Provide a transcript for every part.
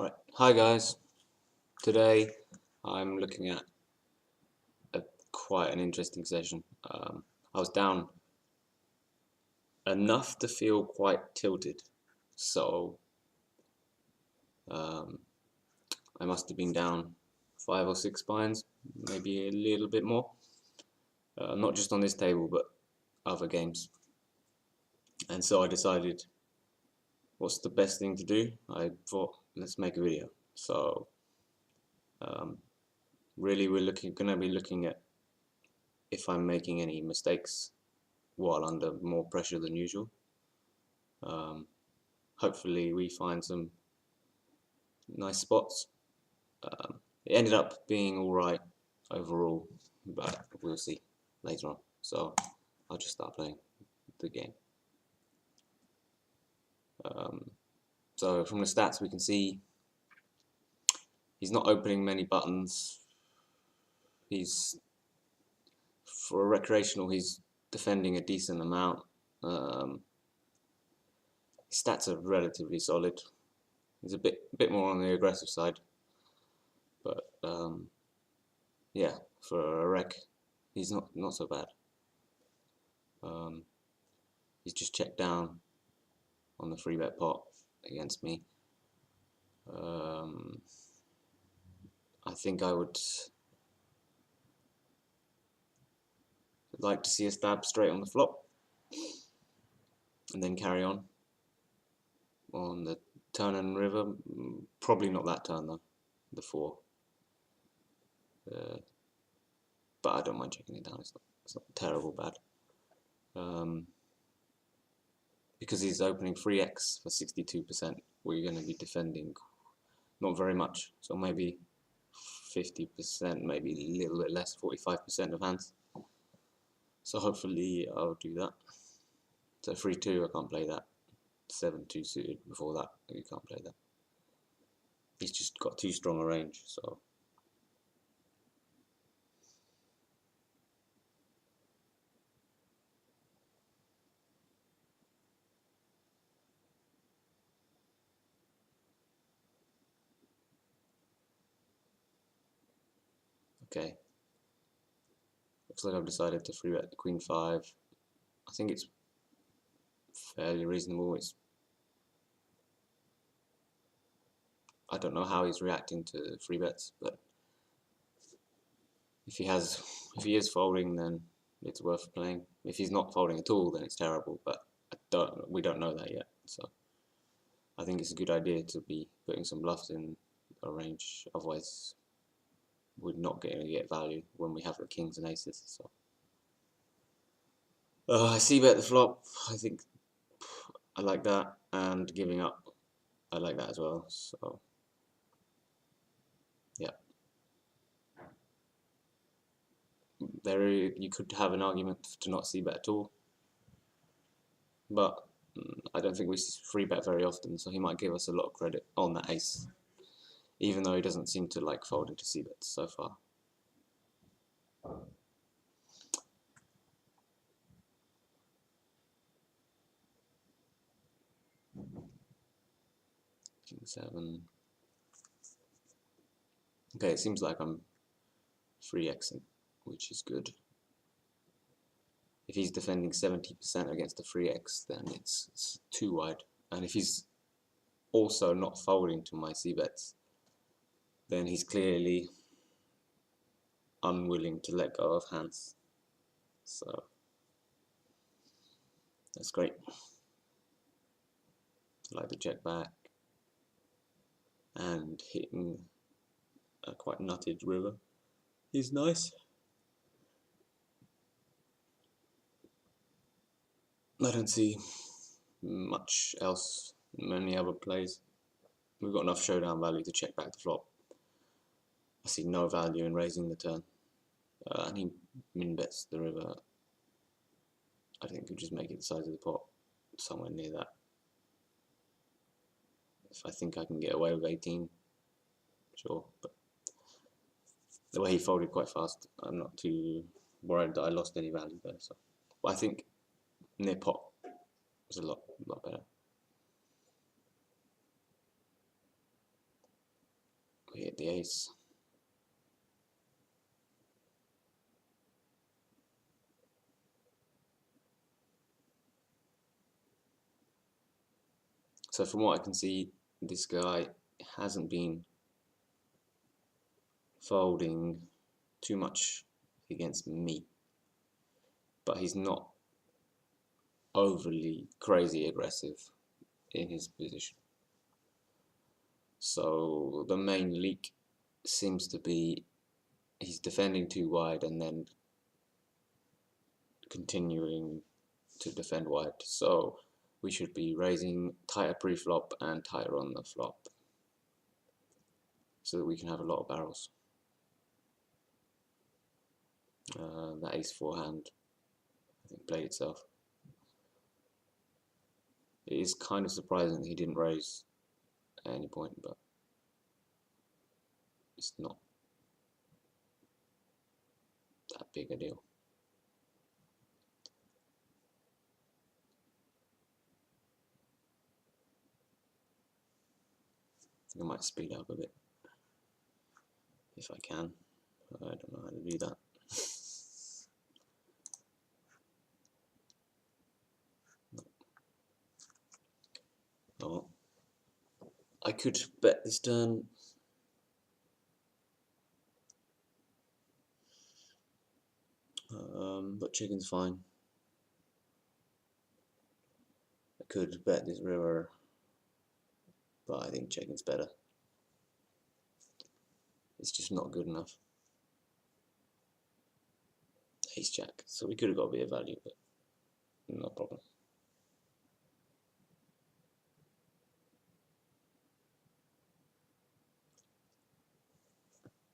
Alright, hi guys. Today I'm looking at quite an interesting session. I was down enough to feel quite tilted, so I must have been down 5 or 6 spines, maybe a little bit more. Not just on this table, but other games. And so I decided, what's the best thing to do? I thought, let's make a video. So really, we're going to be looking at if I'm making any mistakes while under more pressure than usual. Hopefully we find some nice spots. It ended up being alright overall, but we'll see later on. So I'll just start playing the game. So from the stats we can see he's not opening many buttons. He's, for a recreational, he's defending a decent amount. His stats are relatively solid. He's a bit more on the aggressive side, but yeah, for a rec, he's not so bad. He's just checked down on the free bet pot against me. I think I would like to see a stab straight on the flop and then carry on the turn and river. Probably not that turn though, the 4. But I don't mind checking it down. It's not terrible bad. Because he's opening 3x for 62%, we're going to be defending not very much. So maybe 50%, maybe a little bit less, 45% of hands. So hopefully I'll do that. So 3-2, I can't play that. 7-2 suited before that, you can't play that. He's just got too strong a range, so. Okay. Looks like I've decided to free bet the Queen 5. I think it's fairly reasonable. I don't know how he's reacting to free bets, but if he is folding, then it's worth playing. If he's not folding at all, then it's terrible. But we don't know that yet. So I think it's a good idea to be putting some bluffs in a range. Otherwise, we're not going to get value when we have the kings and aces. So I see bet the flop. I think I like that, and giving up, I like that as well. So yeah. You could have an argument to not see bet at all, but I don't think we free bet very often, so he might give us a lot of credit on that ace, even though he doesn't seem to like folding to see bets so far. King 7. Okay, it seems like I'm 3xing, which is good. If he's defending 70% against the 3x, then it's too wide. And if he's also not folding to my c-bets, then he's clearly unwilling to let go of hands. So that's great. I like the check back and hitting a quite nutted river is nice. I don't see much else, many other plays. We've got enough showdown value to check back the flop. I see no value in raising the turn. And he min bets the river. I think we'll just make it the size of the pot, somewhere near that. If I think I can get away with 18, sure. But the way he folded quite fast, I'm not too worried that I lost any value there. So, but I think near pot was a lot better. the ace. So from what I can see, this guy hasn't been folding too much against me, but he's not overly crazy aggressive in his position. So the main leak seems to be he's defending too wide and then continuing to defend wide. So we should be raising tighter pre-flop and tighter on the flop so that we can have a lot of barrels. That ace forehand, I think, played itself. It is kind of surprising that he didn't raise at any point, but it's not that big a deal. I might speed up a bit if I can. I don't know how to do that. Oh, I could bet this turn. But chicken's fine. I could bet this river, but I think chicken's better. It's just not good enough. Ace jack, so we could have got a bit of value, but no problem.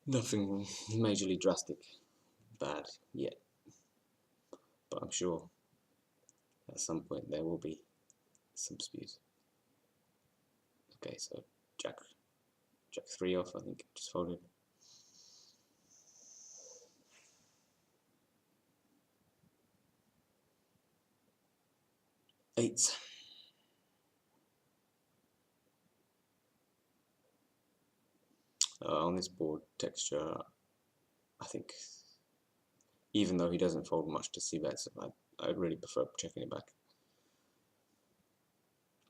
Nothing majorly drastic bad yet, but I'm sure at some point there will be some spews. Okay, so jack 3 off, I think, just folded. Eights. On this board texture, I think, even though he doesn't fold much to c-bets, I'd really prefer checking it back.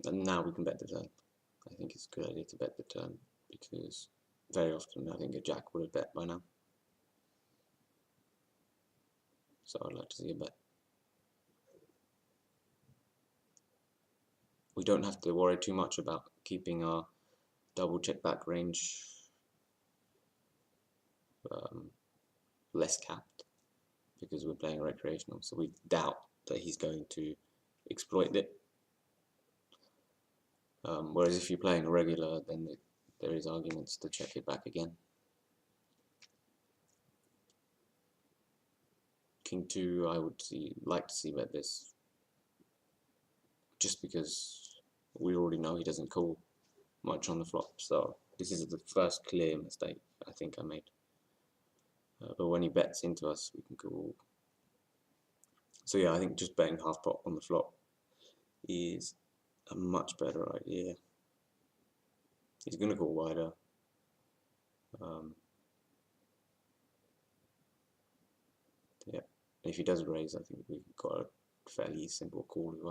And now we can bet the turn. I think it's a good idea to bet the turn, because very often I think a jack would have bet by now. So I'd like to see a bet. We don't have to worry too much about keeping our double check back range less capped, because we're playing recreational, so we doubt that he's going to exploit it. Whereas if you're playing a regular, then there is arguments to check it back again. King 2, I would like to see bet this, just because we already know he doesn't call much on the flop. So this is the first clear mistake I think I made. But when he bets into us, we can call. So yeah, I think just betting half pot on the flop is a much better idea. He's going to call wider. Yeah, if he does raise, I think we've got a fairly simple call as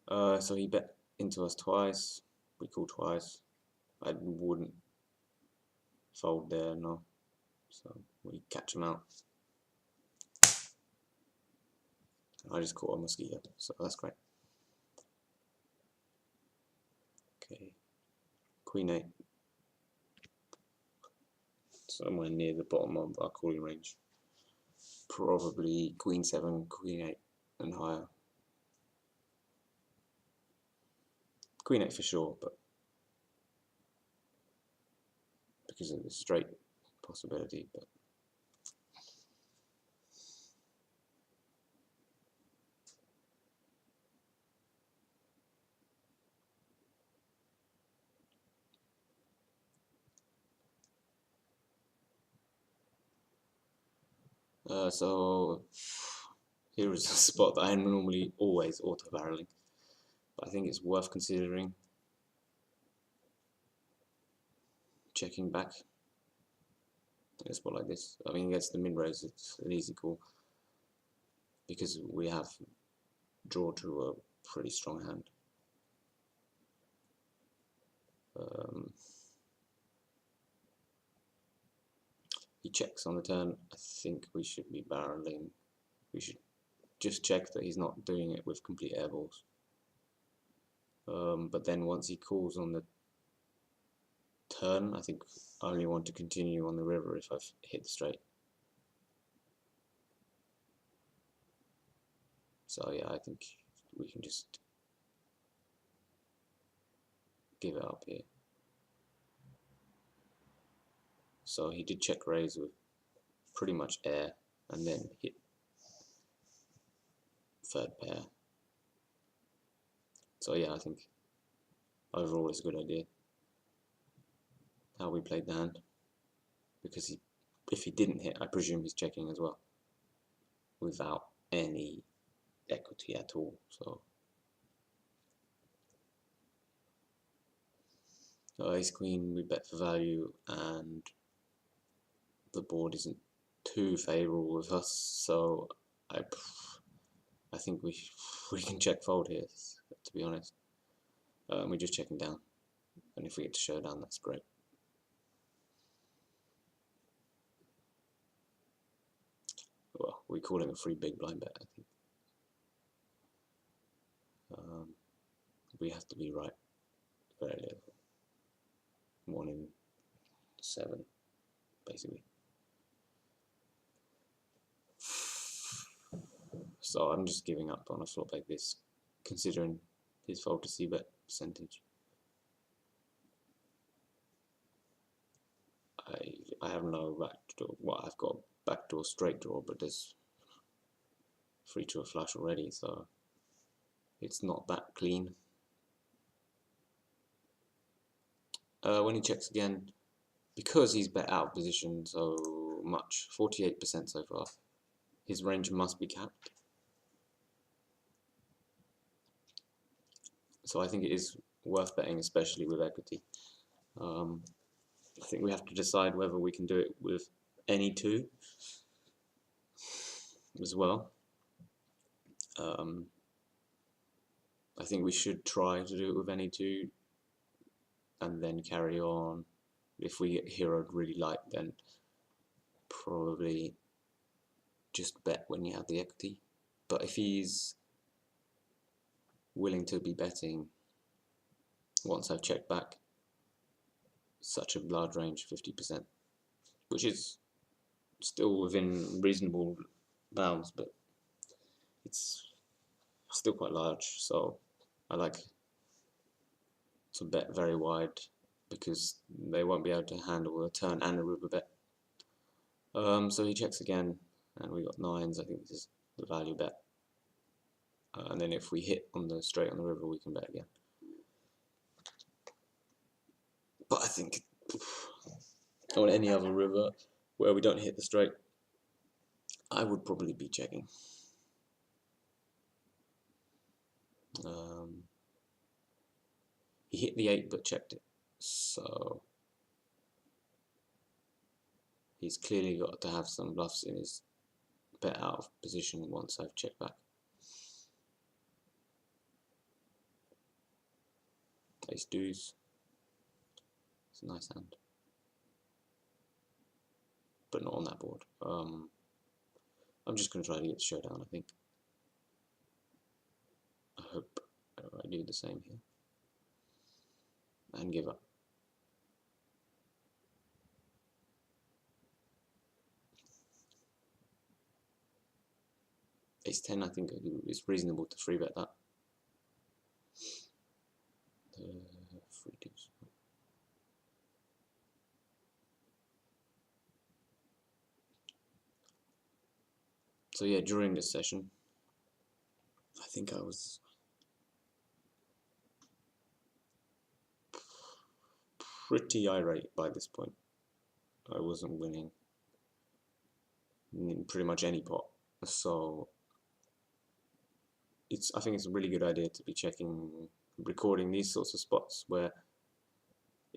well. So he bet into us twice. We call twice. I wouldn't fold there, no. So we catch him out. I just caught a mosquito, so that's great. Okay, Queen 8. Somewhere near the bottom of our calling range. Probably Queen 7, Queen 8 and higher. Queen 8 for sure, but because of the straight possibility, but so here is a spot that I'm normally always auto-barreling, but I think it's worth considering checking back in a spot like this. I mean, against the mid-raise, it's an easy call because we have draw to a pretty strong hand. He checks on the turn. I think we should be barreling. We should just check that he's not doing it with complete airballs. But then once he calls on the turn, I think I only want to continue on the river if I've hit the straight. So yeah, I think we can just give it up here. So he did check raise with pretty much air and then hit third pair. So yeah, I think overall it's a good idea how we played the hand, because if he didn't hit, I presume he's checking as well without any equity at all. So ace queen, we bet for value, and the board isn't too favourable with us, so I think we can check fold here, to be honest. We're just checking down, and if we get to showdown, that's great. Well, we're calling a free big blind bet, I think. We have to be right very little. 1 in 7, basically. So I'm just giving up on a flop like this, considering his fold to c-bet percentage. I have no backdoor. Well, I've got backdoor straight draw, but there's free to a flush already, so it's not that clean. When he checks again, because he's bet out of position so much, 48% so far, his range must be capped. So I think it is worth betting, especially with equity. I think we have to decide whether we can do it with any two as well. I think we should try to do it with any two and then carry on. If we get hero really light, then probably just bet when you have the equity. But if he's willing to be betting once I've checked back such a large range, 50%, which is still within reasonable bounds, but it's still quite large, so I like to bet very wide because they won't be able to handle a turn and a river bet. So he checks again, and we got 9s. I think this is the value bet. And then if we hit on the straight on the river, we can bet again. But I think on any other river where we don't hit the straight, I would probably be checking. He hit the 8 but checked it, so he's clearly got to have some bluffs in his bet out of position once I've checked back. Ace deuce. It's a nice hand, but not on that board. I'm just going to try to get the showdown, I think. I hope I do the same here and give up. Ace 10, I think it's reasonable to free bet that. Free deuce. So yeah, during this session, I think I was pretty irate by this point. I wasn't winning in pretty much any pot, so I think it's a really good idea to be checking, recording these sorts of spots where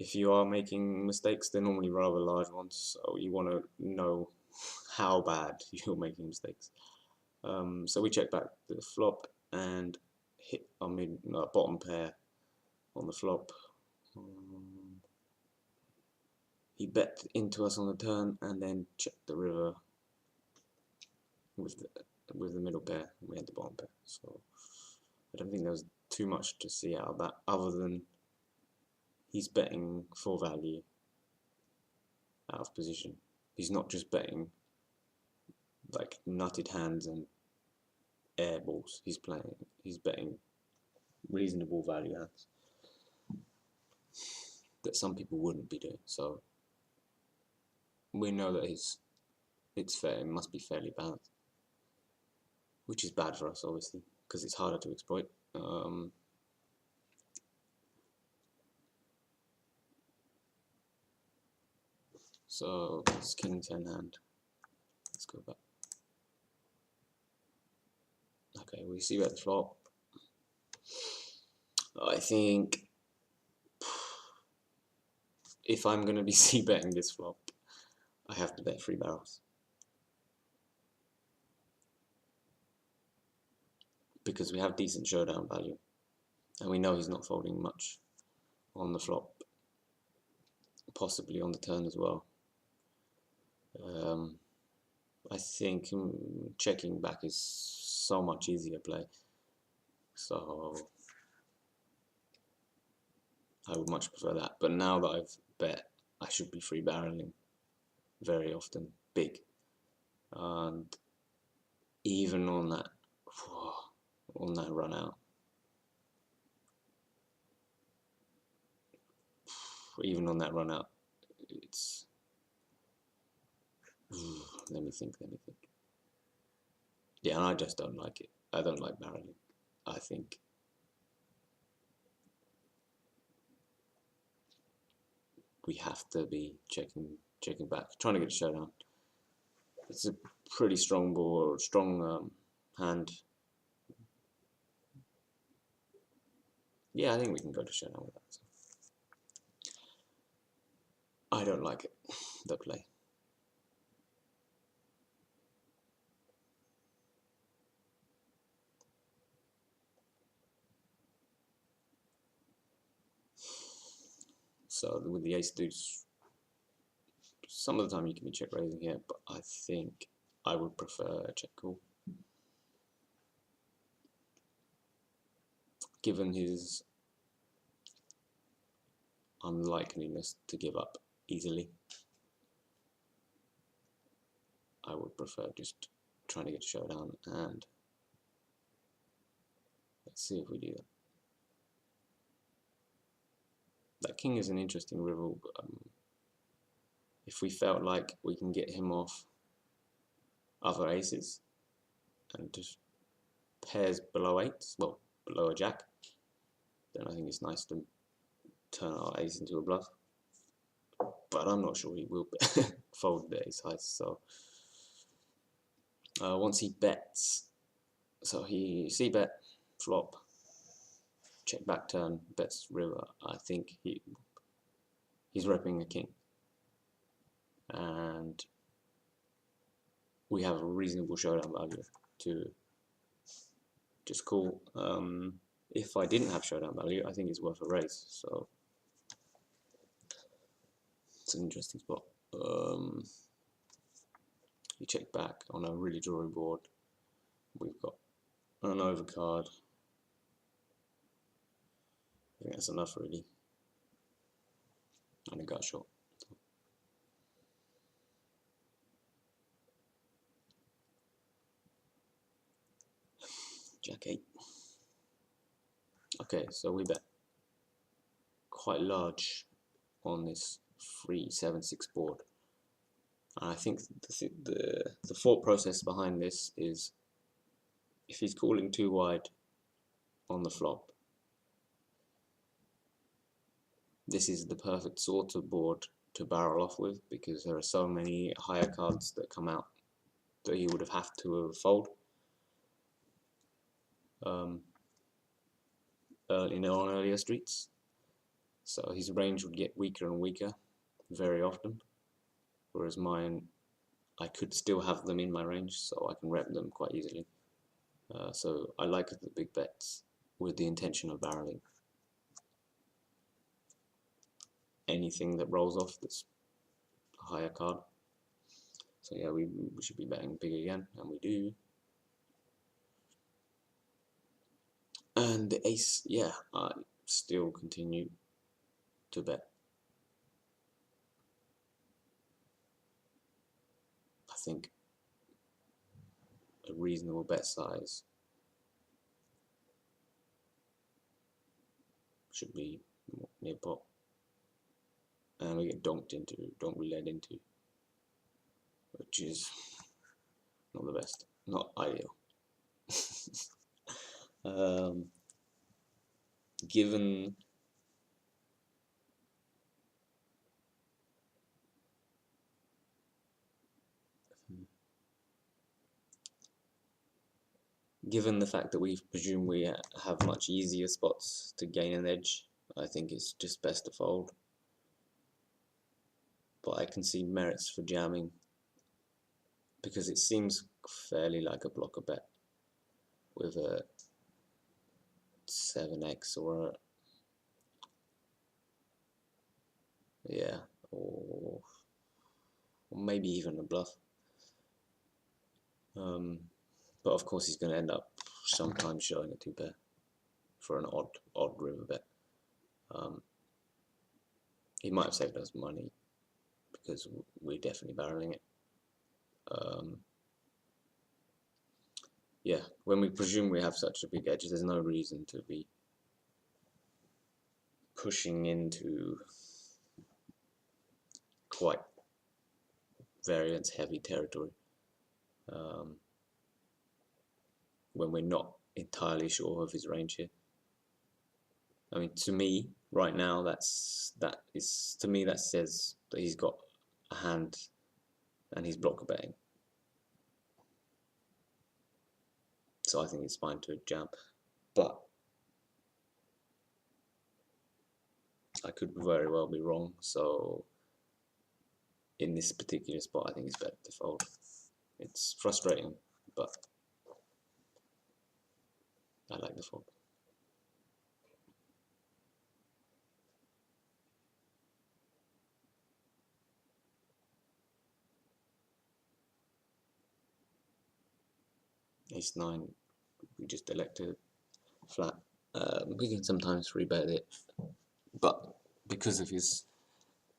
If you are making mistakes, they're normally rather large ones, so you want to know how bad you're making mistakes. So we check back the flop and hit our bottom pair on the flop. He bet into us on the turn and then checked the river with the middle pair. We had the bottom pair, so I don't think there was too much to see out of that, other than he's betting for value out of position. He's not just betting like nutted hands and air balls. He's betting reasonable value hands that some people wouldn't be doing. So we know that it's fair. It must be fairly balanced, which is bad for us, obviously, because it's harder to exploit. So it's king 10 hand. Let's go back. Okay, we see bet the flop. I think if I'm going to be c-betting this flop, I have to bet 3 barrels. Because we have decent showdown value. And we know he's not folding much on the flop. Possibly on the turn as well. I think checking back is so much easier play. So I would much prefer that. But now that I've bet, I should be free barreling very often, big. And even on that run out, it's let me think. Yeah, and I just don't like it. I don't like barreling. I think we have to be checking back, trying to get a showdown. It's a pretty strong board, strong hand. Yeah, I think we can go to showdown with that. So. I don't like it, the play. So with the ace deuce, some of the time you can be check raising here, but I think I would prefer a check call. Given his unlikeliness to give up easily, I would prefer just trying to get a showdown, and let's see if we do that. That king is an interesting river. If we felt like we can get him off other aces and just pairs below 8s, well, below a jack, then I think it's nice to turn our ace into a bluff. But I'm not sure he will fold the ace high. So once he bets, so he c-bet, flop, check back turn, bets river, I think he's repping a king. And we have a reasonable showdown value to just call. If I didn't have showdown value, I think it's worth a raise. So it's an interesting spot. You check back on a really drawy board. We've got an overcard. I think that's enough really. And a gut shot. Jack 8. Okay, so we bet quite large on this 3-7-6 board. And I think the thought process behind this is if he's calling too wide on the flop, this is the perfect sort of board to barrel off with, because there are so many higher cards that come out that he would have to fold on earlier streets. So his range would get weaker and weaker very often, whereas mine, I could still have them in my range, so I can rep them quite easily. So I like the big bets with the intention of barreling. Anything that rolls off that's a higher card. So yeah, we should be betting big again, and we do. And the ace, yeah, I still continue to bet. I think a reasonable bet size should be near pot. And we get donked into, donk roulette into, which is not the best, not ideal. Given the fact that we presume we have much easier spots to gain an edge, I think it's just best to fold. But I can see merits for jamming because it seems fairly like a blocker bet with a 7x or a, yeah, or maybe even a bluff. But of course he's going to end up sometimes showing a 2-pair for an odd river bet. He might have saved us money because we're definitely barreling it. Yeah, when we presume we have such a big edge, there's no reason to be pushing into quite variance heavy territory when we're not entirely sure of his range here. I mean, to me, right now, that says that he's got a hand and he's blocker betting. So I think it's fine to jam, but I could very well be wrong. So in this particular spot, I think it's better to fold. It's frustrating, but I like the fold. Ace 9, we just elected flat. We can sometimes rebet it, but because of his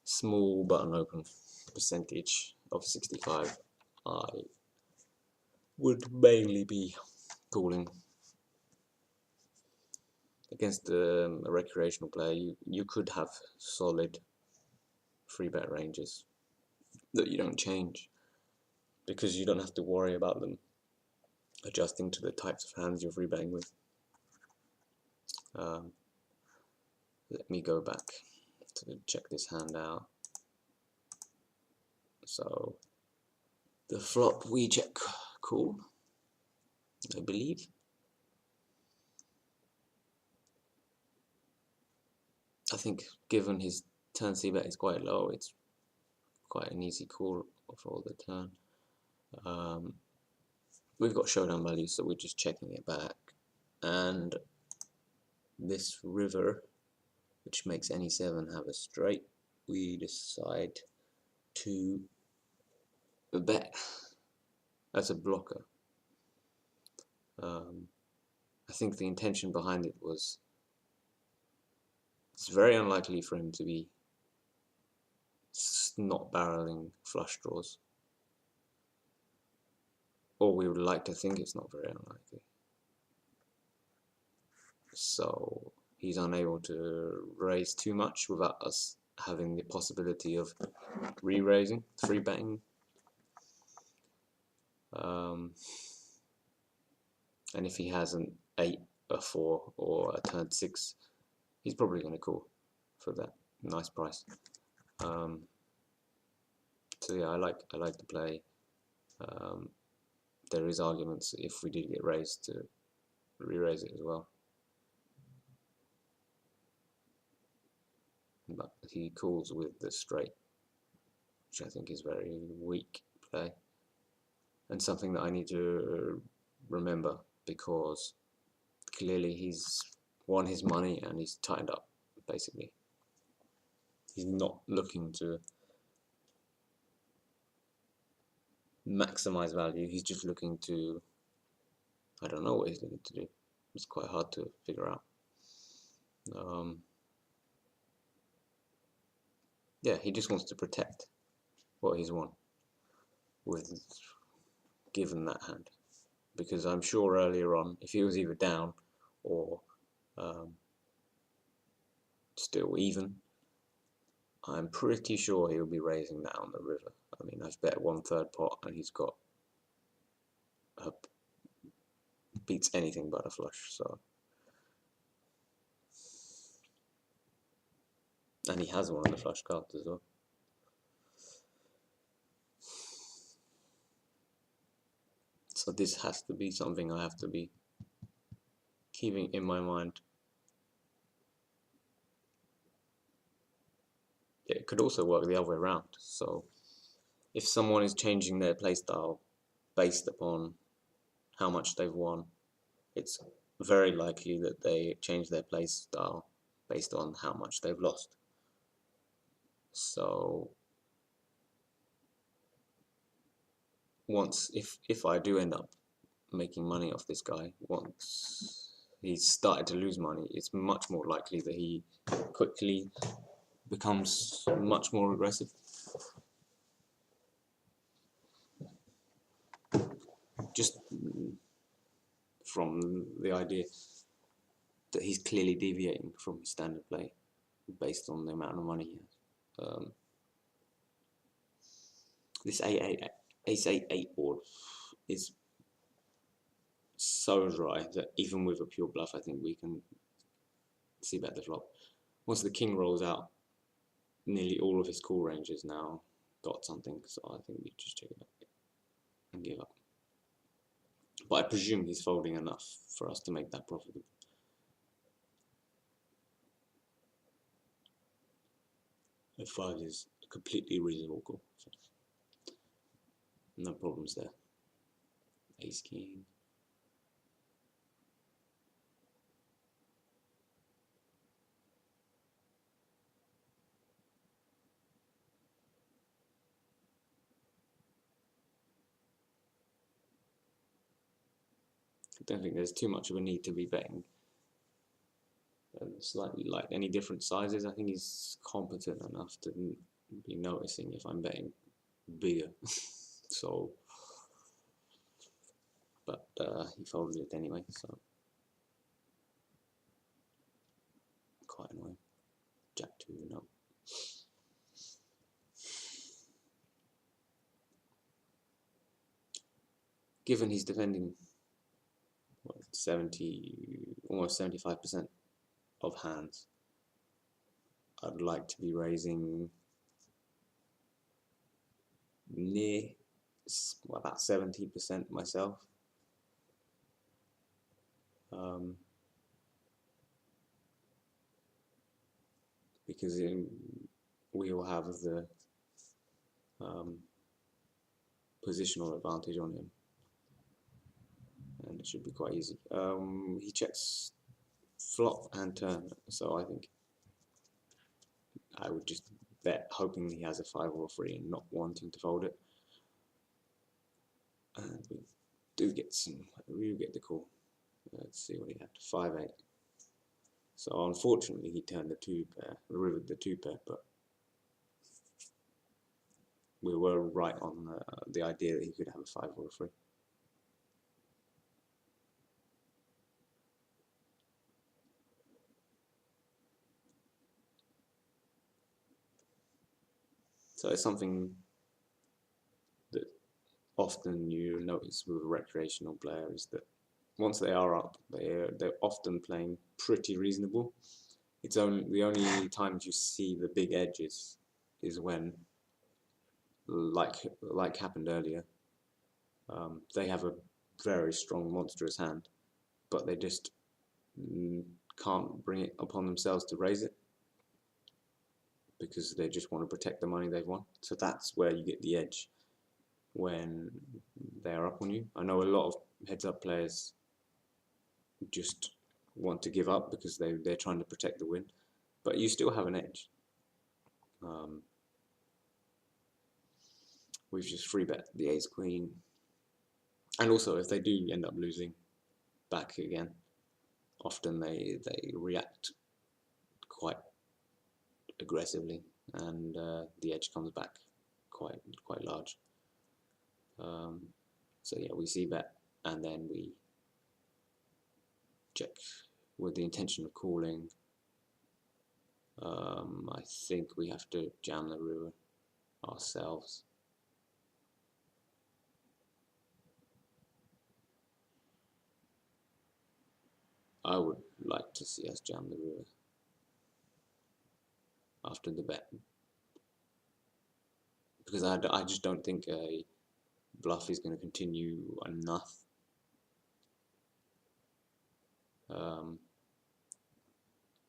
small button open percentage of 65, I would mainly be calling. Against a recreational player, you could have solid free bet ranges that you don't change because you don't have to worry about them adjusting to the types of hands you're free betting with. Let me go back to check this hand out. So the flop we check call, I believe. I think given his turn C bet is quite low, it's quite an easy call for the turn. We've got showdown value, so we're just checking it back. And this river, which makes any 7 have a straight, we decide to bet as a blocker. I think the intention behind it was it's very unlikely for him to be not barreling flush draws, or we would like to think it's not very unlikely. So he's unable to raise too much without us having the possibility of re-raising, free betting. And if he has an 8, a 4, or a turn 6, he's probably going to call for that nice price. So yeah, I like the play. There is arguments if we did get raised to re-raise it as well. but he calls with the straight, which I think is very weak play, and something that I need to remember, because clearly he's won his money and he's tied up, basically. He's not looking to maximize value, he's just looking to, I don't know what he's looking to do. It's quite hard to figure out. Yeah, he just wants to protect what he's won with given that hand, because I'm sure earlier on, if he was either down or still even, I'm pretty sure he'll be raising that on the river. I mean, I've bet 1/3 pot and he's got beats anything but a flush, so. And he has one of the flush cards as well. So this has to be something I have to be keeping in my mind. It could also work the other way around. So if someone is changing their playstyle based upon how much they've won, it's very likely that they change their playstyle based on how much they've lost. So once, if I do end up making money off this guy, once he's started to lose money, it's much more likely that he quickly becomes much more aggressive. Just from the idea that he's clearly deviating from his standard play based on the amount of money he has. This ace 8 board is so dry that even with a pure bluff, I think we can see bet the flop. Once the king rolls out, nearly all of his call ranges now got something, so I think we just check it out and give up. But I presume he's folding enough for us to make that profitable. F5 is a completely reasonable call, so no problems there. Ace king. I don't think there's too much of a need to be betting slightly like any different sizes. I think he's competent enough to be noticing if I'm betting bigger. So, but he folded it anyway, so quite annoying. Jack 2, no. Given he's defending what, 70, almost 75% of hands, I'd like to be raising near about 70% myself. Because we will have the positional advantage on him, and it should be quite easy. He checks flop and turn, so I think I would just bet, hoping he has a 5 or a 3 and not wanting to fold it. And we do get the call. Let's see what he had. 5-8. So unfortunately, he turned the 2 pair, rivered the 2 pair, but we were right on the idea that he could have a 5 or a 3. So it's something that often you notice with a recreational player is that once they are up, they're often playing pretty reasonable. It's only the only times you see the big edges is when, like happened earlier, they have a very strong, monstrous hand, but they just can't bring it upon themselves to raise it. because they just want to protect the money they've won. So that's where you get the edge when they're up on you. I know a lot of heads-up players just want to give up because they're trying to protect the win, but you still have an edge. We've just free bet the ace queen, and also if they do end up losing back again, often they react quite aggressively, and the edge comes back quite large. So yeah, we see bet, and then we check with the intention of calling. I think we have to jam the river ourselves. I would like to see us jam the river after the bet, because I just don't think a bluff is going to continue enough.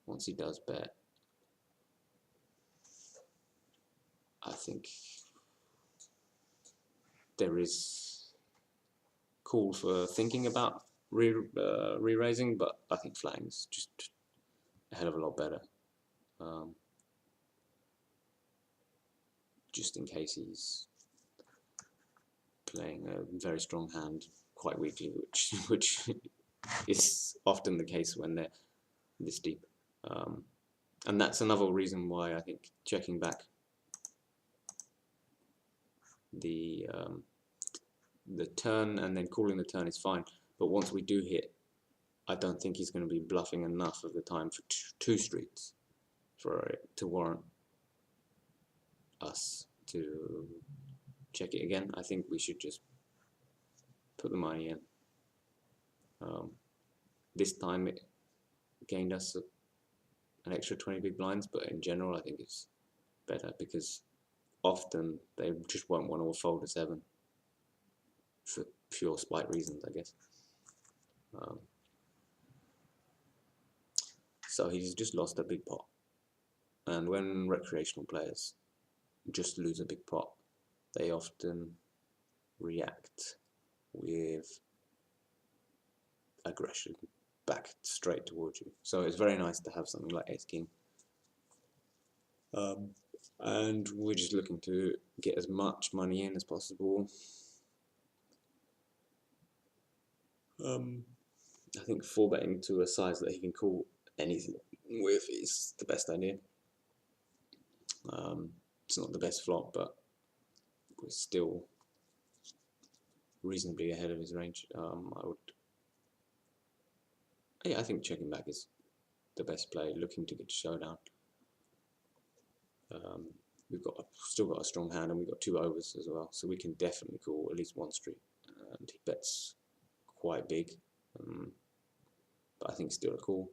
Once he does bet, I think there is call for thinking about re-raising, but I think flatting's just a hell of a lot better. Just in case he's playing a very strong hand quite weakly, which is often the case when they're this deep. And that's another reason why I think checking back the turn and then calling the turn is fine, but once we do hit, I don't think he's going to be bluffing enough of the time for two streets for it to warrant us to check it again. I think we should just put the money in. This time it gained us an extra 20 big blinds, but in general I think it's better because often they just won't want to fold a 7 for pure spite reasons, I guess. So he's just lost a big pot, and when recreational players just lose a big pot, they often react with aggression back straight towards you. So it's very nice to have something like ace king, and we're just looking to get as much money in as possible. I think 4-betting to a size that he can call anything with is the best idea. It's not the best flop, but we're still reasonably ahead of his range. I think checking back is the best play, looking to get to showdown. We've still got a strong hand, and we've got 2 overs as well, so we can definitely call at least 1 street. And he bets quite big, but I think still a call.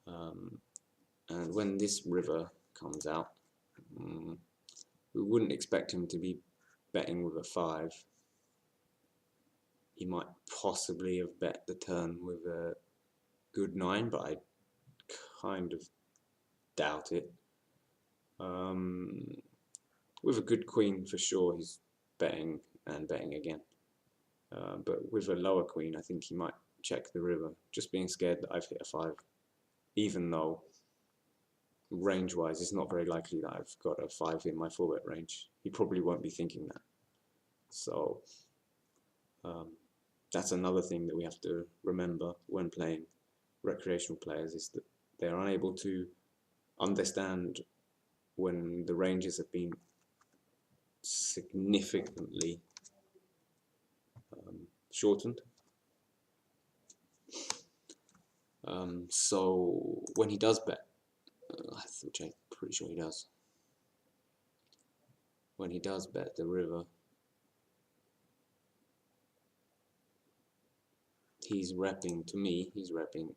And when this river comes out, we wouldn't expect him to be betting with a 5. He might possibly have bet the turn with a good 9, but I kind of doubt it. With a good queen, for sure, he's betting and betting again. But with a lower queen, I think he might check the river, just being scared that I've hit a 5, even though range-wise it's not very likely that I've got a 5 in my 4-bet range. He probably won't be thinking that. So that's another thing that we have to remember when playing recreational players, is that they're unable to understand when the ranges have been significantly shortened. So when he does bet, which I'm pretty sure he does, when he does bet the river, he's repping, to me, he's repping,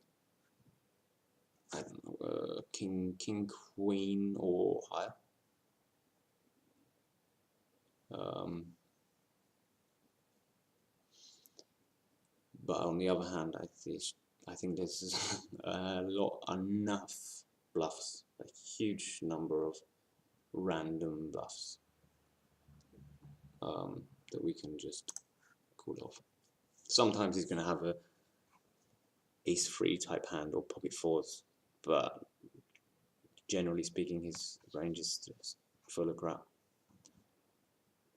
I don't know, king, queen, or higher. But on the other hand, I think there's enough bluffs, a huge number of random bluffs that we can just call off. Sometimes he's going to have a ace-3 type hand or pocket fours, but generally speaking his range is just full of crap.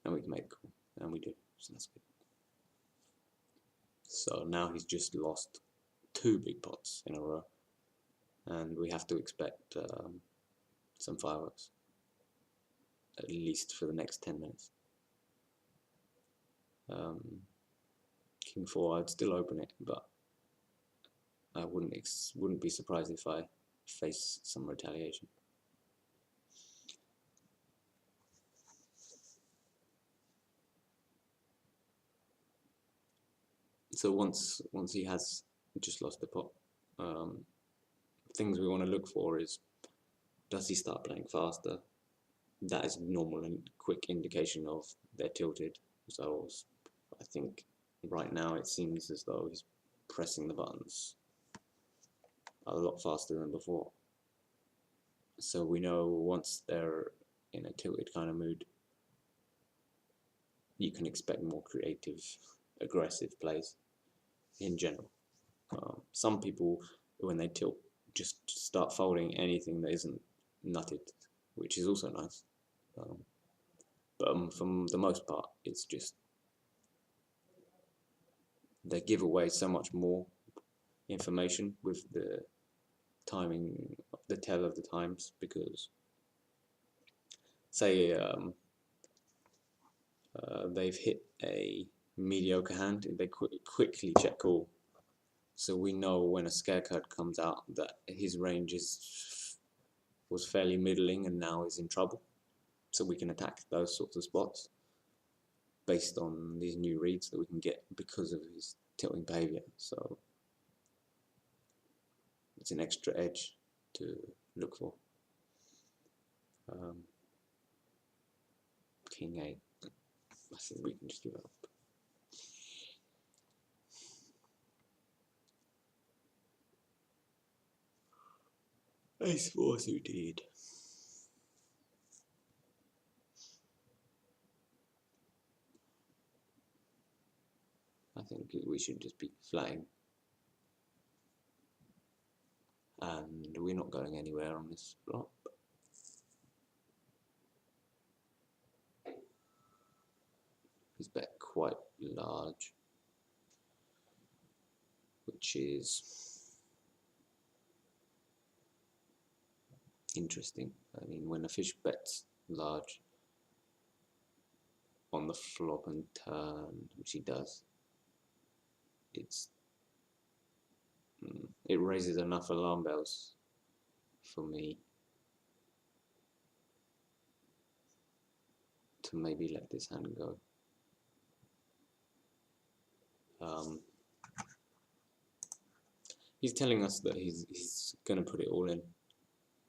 And we can make a call, and we do, so that's good. So now he's just lost 2 big pots in a row, and we have to expect some fireworks, at least for the next 10 minutes. King 4, I'd still open it, but I wouldn't be surprised if I face some retaliation. So once he has just lost the pot, things we want to look for is, does he start playing faster? That is a normal and quick indication of they're tilted. So I think right now it seems as though he's pressing the buttons a lot faster than before. So we know once they're in a tilted kind of mood, you can expect more creative, aggressive plays in general. Some people, when they tilt, just start folding anything that isn't nutted, which is also nice. But for the most part, it's just they give away so much more information with the timing, the tell of the times, because say they've hit a mediocre hand, they quickly check call. So we know when a scare card comes out that his range was fairly middling and now is in trouble. So we can attack those sorts of spots based on these new reads that we can get because of his tilting behavior. So it's an extra edge to look for. King 8. I think we can just give up. Ace 4 suited. I think we should just be flatting. And we're not going anywhere on this flop. He's bet quite large, which is interesting. I mean, when a fish bets large on the flop and turn, which he does, it raises enough alarm bells for me to maybe let this hand go. He's telling us that he's going to put it all in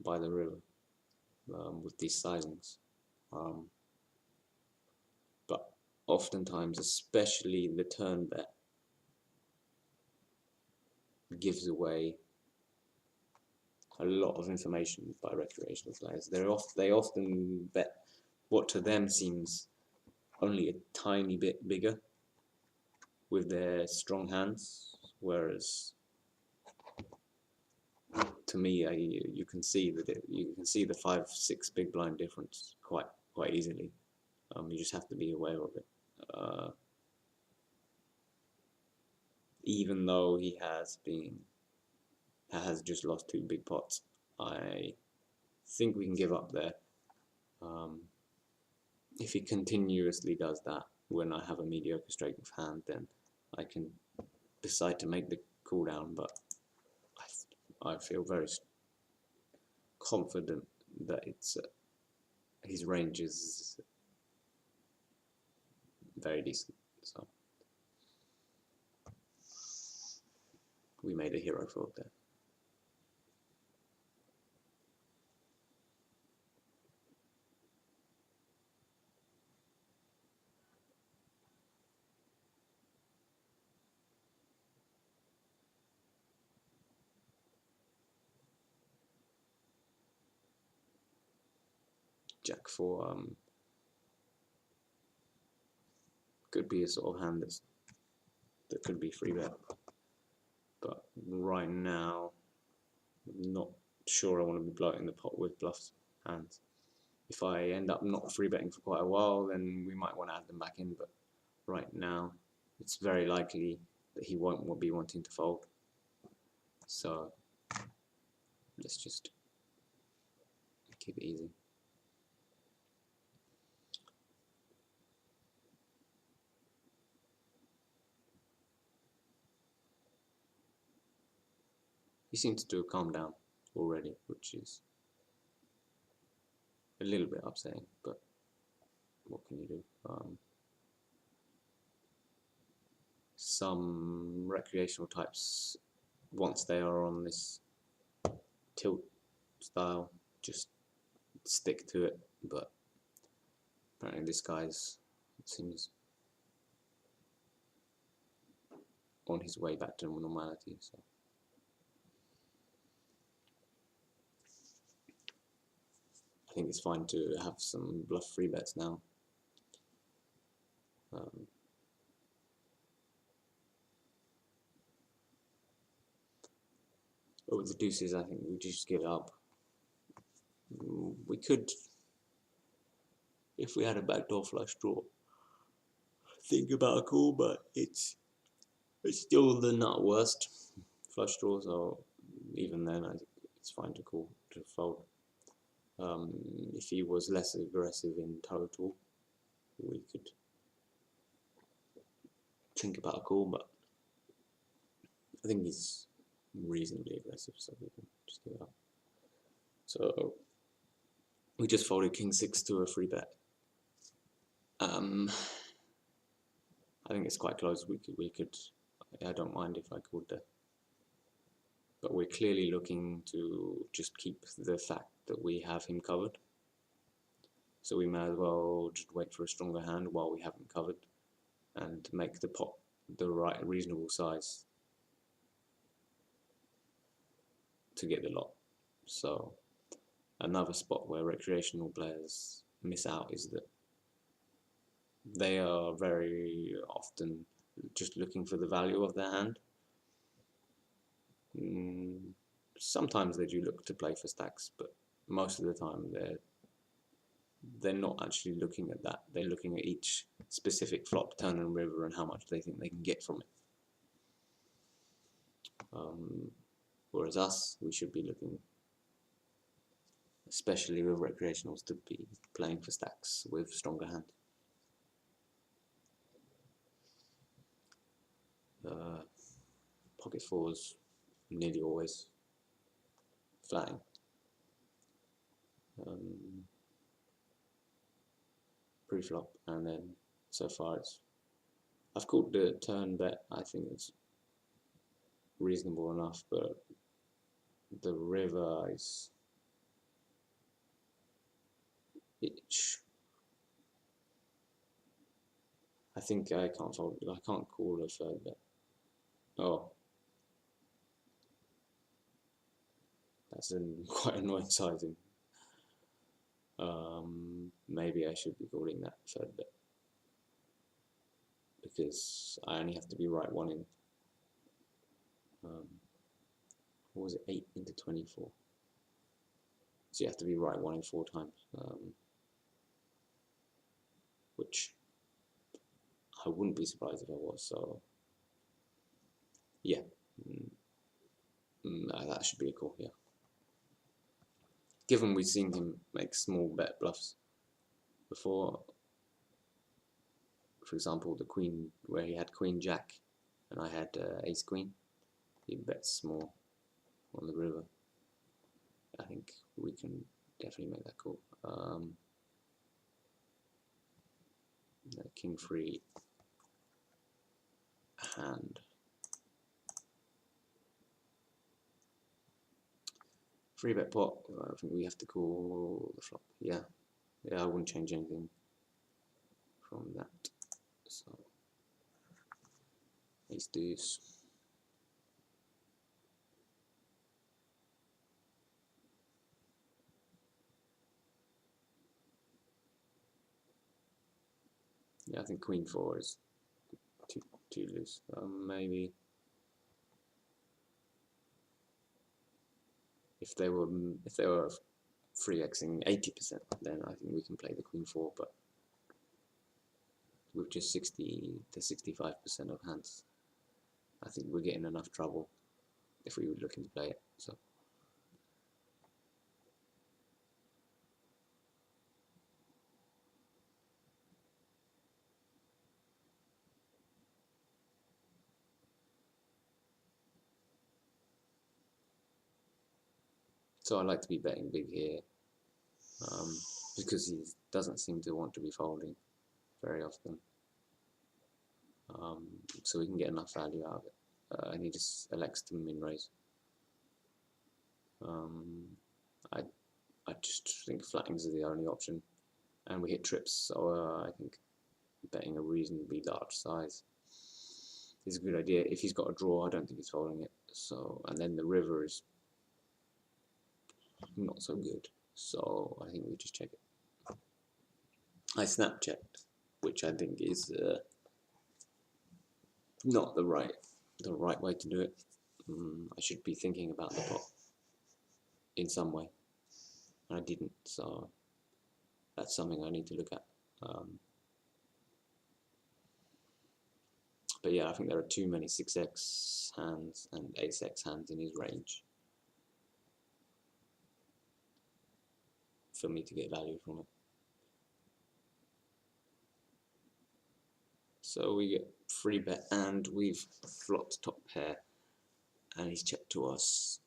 by the river with these sizings. But oftentimes, especially the turn bet, gives away a lot of information by recreational players. They often bet what to them seems only a tiny bit bigger with their strong hands, whereas to me, you can see that you can see the 5-6 big blind difference quite easily. You just have to be aware of it. Even though he has just lost 2 big pots, I think we can give up there. If he continuously does that when I have a mediocre straight of hand, then I can decide to make the cool down, but I feel very confident that his range is very decent. So we made a hero fold there. Jack 4 could be a sort of hand that could be free bet, but right now I'm not sure I want to be bloating the pot with bluffs hands. If I end up not free betting for quite a while, then we might want to add them back in, but right now it's very likely that he won't be wanting to fold, so let's just keep it easy. He seems to calm down already, which is a little bit upsetting, but what can you do? Some recreational types, once they are on this tilt style, just stick to it, but apparently this guy's seems on his way back to normality, so I think it's fine to have some bluff free bets now. But with the deuces, I think we just give it up. We could, if we had a backdoor flush draw, think about a call, but it's still the not worst flush draw, so even then I think it's fine to call, to fold. If he was less aggressive in total, we could think about a call, but I think he's reasonably aggressive, so we can just give it up. So we just folded king 6 to a free bet. I think it's quite close. We could. I don't mind if I called there, but we're clearly looking to just keep the fact that we have him covered. So we may as well just wait for a stronger hand while we have him covered, and make the pot the right reasonable size to get the lot. So another spot where recreational players miss out is that they are very often just looking for the value of their hand. Sometimes they do look to play for stacks, but most of the time they're not actually looking at that. They're looking at each specific flop, turn and river, and how much they think they can get from it. Whereas us, we should be looking, especially with recreationals, to be playing for stacks with stronger hands. Pocket fours nearly always flatting. Pre-flop, and then so far I've called the turn bet. I think it's reasonable enough, but the river is I think I can't fold. I can't call a third bet. Oh, that's quite annoying sizing. Maybe I should be calling that third bet, because I only have to be right one in. What was it, 8 into 24? So you have to be right one in 4 times, which I wouldn't be surprised if I was. So yeah, that should be a call. Yeah, given we've seen him make small bet bluffs before. For example, the queen, where he had queen jack and I had ace queen, he bets small on the river. I think we can definitely make that call. King free hand. Free bet pot, I think we have to call the flop. Yeah, I wouldn't change anything from that. So ace deuce. Yeah, I think queen 4 is too loose. Maybe if they were 3xing 80%, then I think we can play the queen 4. But with just 60 to 65% of hands, I think we're getting enough trouble if we were looking to play it. So I like to be betting big here, because he doesn't seem to want to be folding very often. So we can get enough value out of it, and he just elects to min raise. I just think flattings are the only option, and we hit trips, so I think betting a reasonably large size is a good idea. If he's got a draw, I don't think he's folding it. So, and then the river is not so good, so I think we just check it. I snap checked, which I think is not the right way to do it. I should be thinking about the pot in some way. I didn't, so that's something I need to look at. But yeah, I think there are too many 6x hands and ace-x hands in his range for me to get value from it. So we get free bet, and we've flopped top pair, and he's checked to us.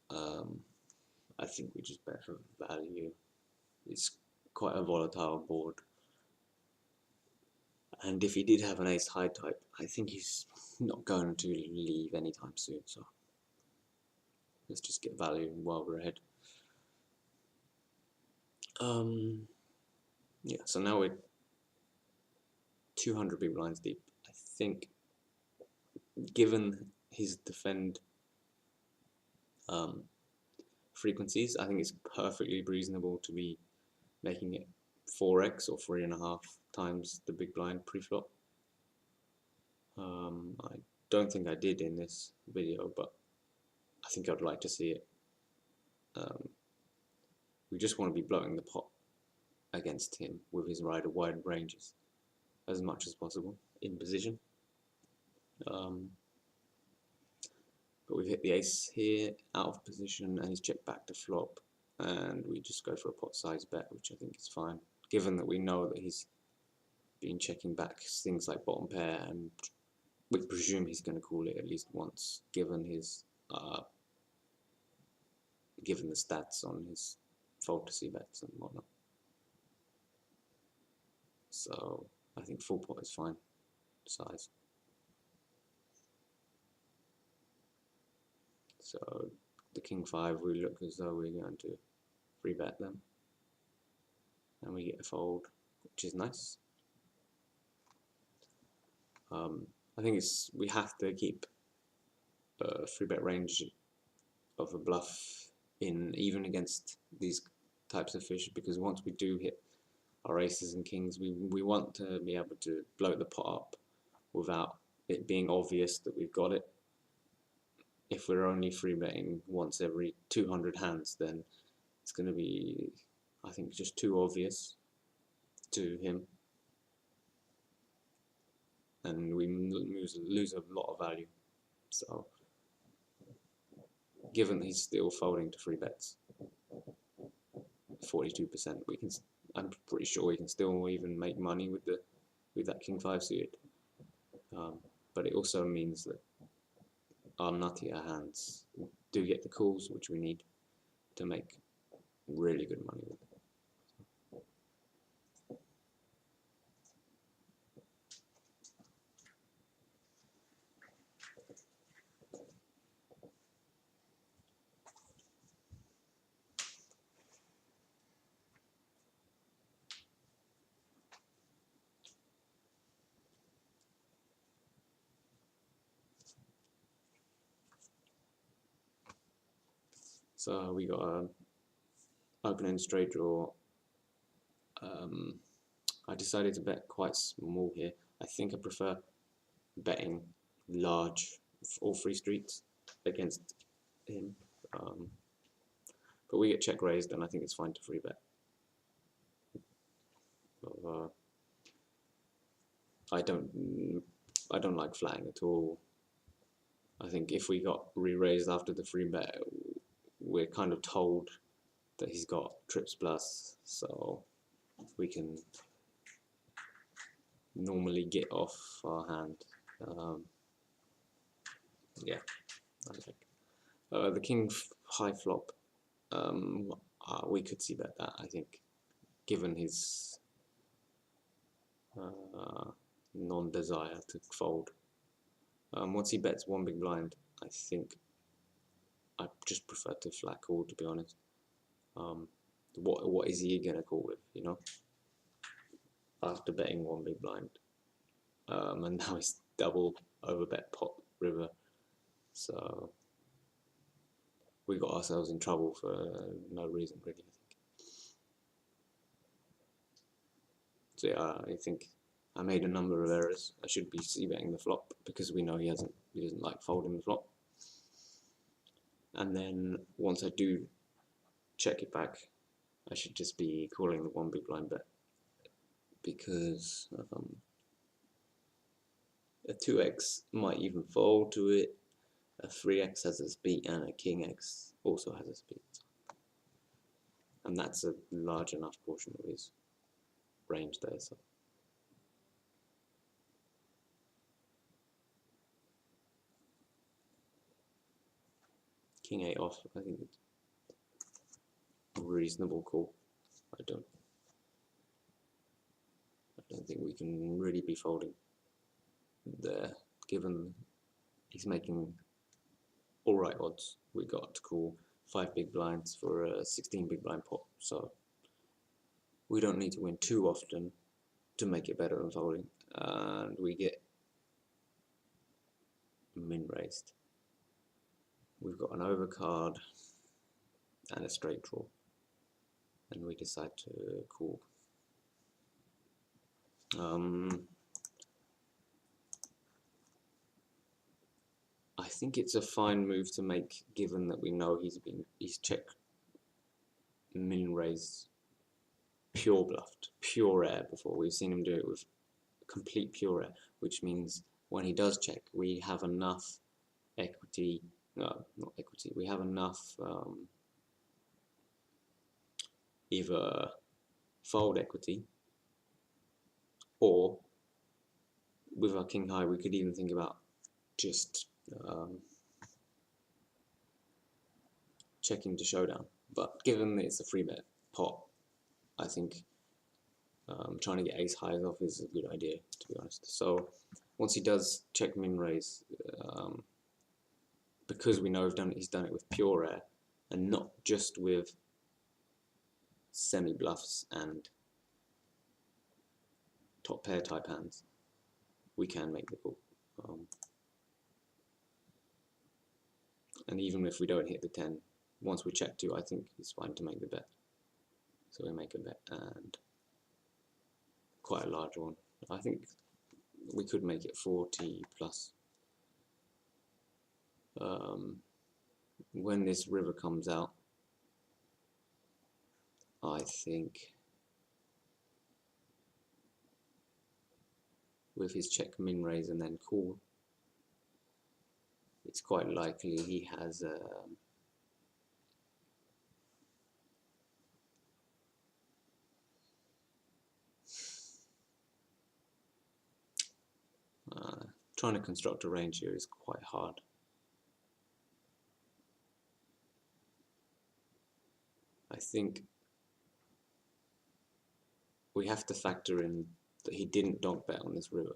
I think we just bet for value. It's quite a volatile board, and if he did have an ace high type, I think he's not going to leave anytime soon, so let's just get value while we're ahead. Yeah, so now we're 200 big blinds deep. I think, given his defend frequencies, I think it's perfectly reasonable to be making it 4x or 3.5 times the big blind pre-flop. I don't think I did in this video, but I think I'd like to see it. We just want to be blowing the pot against him with his rider wide ranges as much as possible in position. But we've hit the ace here out of position, and he's checked back to flop, and we just go for a pot size bet, which I think is fine, given that we know that he's been checking back things like bottom pair, and we presume he's going to call it at least once, given his given the stats on his fold to see bets and whatnot. So I think full pot is fine size. So the king 5, we look as though we're going to free bet them, and we get a fold, which is nice. I think we have to keep a free bet range of a bluff in, even against these types of fish, because once we do hit our aces and kings, we want to be able to blow the pot up without it being obvious that we've got it. If we're only free betting once every 200 hands, then it's going to be, I think, just too obvious to him, and we lose a lot of value. So, given that he's still folding to free bets, 42%, I'm pretty sure we can still even make money with that king 5 suited. But it also means that our nuttier hands do get the calls, which we need to make really good money with. So we got a open-end straight draw, I decided to bet quite small here. I think I prefer betting large, all free streets against him. But we get check raised, and I think it's fine to free bet. I don't like flatting at all. I think if we got re-raised after the free bet, we're kind of told that he's got trips plus, so we can normally get off our hand. Yeah, I think the king high flop. We could see bet that, I think, given his non-desire to fold. Once he bets one big blind, I think I just prefer to flat call, to be honest. What is he gonna call with, you know? After betting one big blind, and now he's double overbet pot river, so we got ourselves in trouble for no reason, really, I think. So yeah, I think I made a number of errors. I should be c-betting the flop because we know he doesn't like folding the flop. And then once I do check it back, I should just be calling the one big blind bet, because a 2x might even fold to it. A 3x has a beat, and a king x also has a beat, and that's a large enough portion of his range there. So king 8 off, I think it's a reasonable call. I don't think we can really be folding there, given he's making alright odds. We got to call 5 big blinds for a 16 big blind pot, so we don't need to win too often to make it better than folding, and we get min raised. We've got an overcard and a straight draw, and we decide to call. I think it's a fine move to make, given that we know he's checked min raised pure bluffed, pure air before. We've seen him do it with complete pure air, which means when he does check, we have enough equity. No, not equity. We have enough either fold equity, or with our king high, we could even think about just checking to showdown. But given that it's a free bet pot, I think trying to get ace highs off is a good idea, to be honest. So once he does check min raise, because we know he's done it with pure air and not just with semi bluffs and top pair type hands, we can make the call. And even if we don't hit the 10, once we check 2, I think it's fine to make the bet. So we make a bet, and quite a large one. I think we could make it 40 plus. When this river comes out, I think with his check min raise and then call, it's quite likely he has trying to construct a range here is quite hard. I think we have to factor in that he didn't donk bet on this river.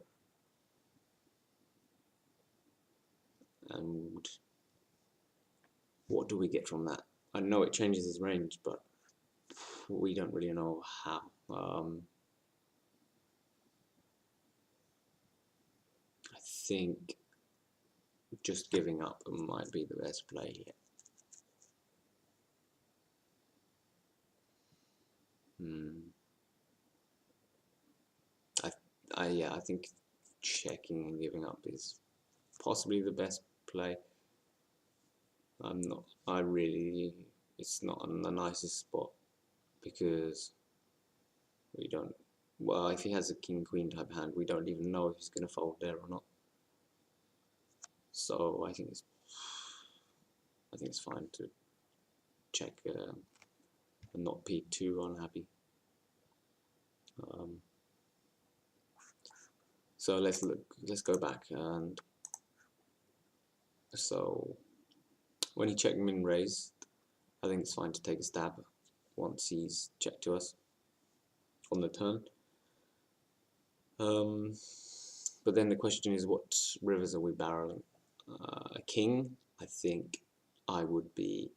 And what do we get from that? I know it changes his range, but we don't really know how. I think just giving up might be the best play here. Yeah, I think checking and giving up is possibly the best play. I really, it's not on the nicest spot because we don't, well, if he has a king queen type hand, we don't even know if he's going to fold there or not. So I think it's fine to check and not be too unhappy. So let's go back, and so when he checked min raised, I think it's fine to take a stab once he's checked to us on the turn. But then the question is, what rivers are we barreling? A king, I think I would be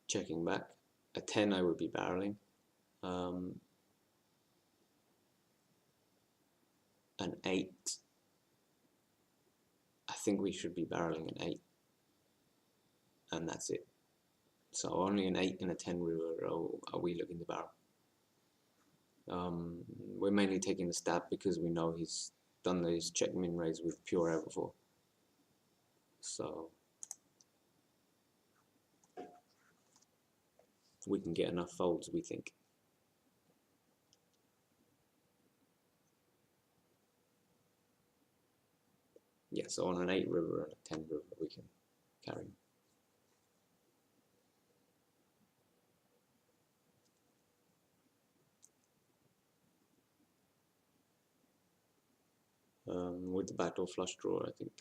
checking back. A 10, I would be barreling. An 8, I think we should be barreling an 8, and that's it. So only an 8 and a 10 river are we looking to barrel. We're mainly taking the stab because we know he's done those check min raise with pure air before. So we can get enough folds, we think. Yeah, so on an 8 river and a 10 river we can carry. With the backdoor flush draw, I think